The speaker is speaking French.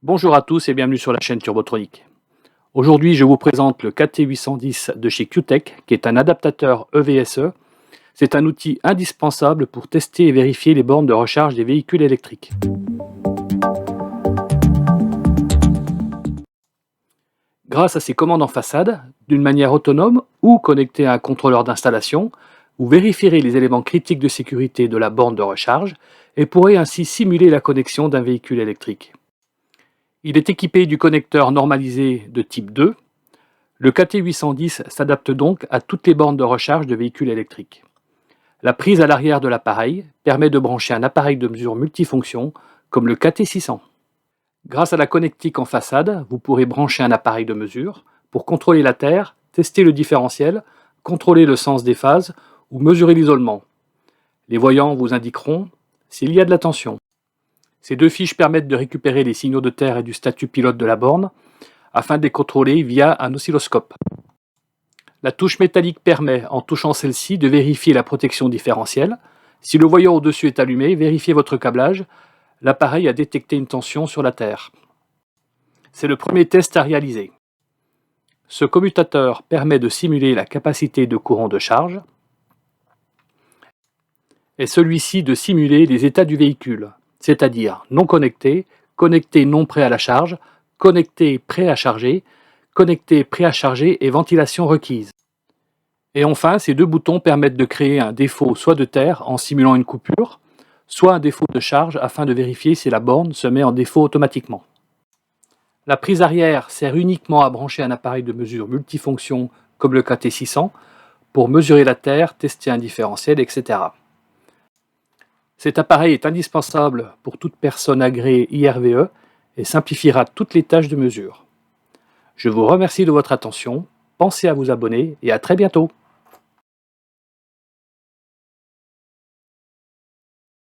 Bonjour à tous et bienvenue sur la chaîne Turbotronic. Aujourd'hui, je vous présente le KT810 de chez Q-Tech, qui est un adaptateur EVSE. C'est un outil indispensable pour tester et vérifier les bornes de recharge des véhicules électriques. Grâce à ses commandes en façade, d'une manière autonome ou connectée à un contrôleur d'installation, vous vérifierez les éléments critiques de sécurité de la borne de recharge et pourrez ainsi simuler la connexion d'un véhicule électrique. Il est équipé du connecteur normalisé de type 2. Le KT810 s'adapte donc à toutes les bornes de recharge de véhicules électriques. La prise à l'arrière de l'appareil permet de brancher un appareil de mesure multifonction comme le KT600. Grâce à la connectique en façade, vous pourrez brancher un appareil de mesure pour contrôler la terre, tester le différentiel, contrôler le sens des phases ou mesurer l'isolement. Les voyants vous indiqueront s'il y a de la tension. Ces deux fiches permettent de récupérer les signaux de terre et du statut pilote de la borne afin de les contrôler via un oscilloscope. La touche métallique permet, en touchant celle-ci, de vérifier la protection différentielle. Si le voyant au-dessus est allumé, vérifiez votre câblage. L'appareil a détecté une tension sur la terre. C'est le premier test à réaliser. Ce commutateur permet de simuler la capacité de courant de charge et celui-ci de simuler les états du véhicule, c'est-à-dire non connecté, connecté non prêt à la charge, connecté prêt à charger, connecté prêt à charger et ventilation requise. Et enfin, ces deux boutons permettent de créer un défaut soit de terre en simulant une coupure, soit un défaut de charge afin de vérifier si la borne se met en défaut automatiquement. La prise arrière sert uniquement à brancher un appareil de mesure multifonction comme le KT600 pour mesurer la terre, tester un différentiel, etc. Cet appareil est indispensable pour toute personne agréée IRVE et simplifiera toutes les tâches de mesure. Je vous remercie de votre attention, pensez à vous abonner et à très bientôt.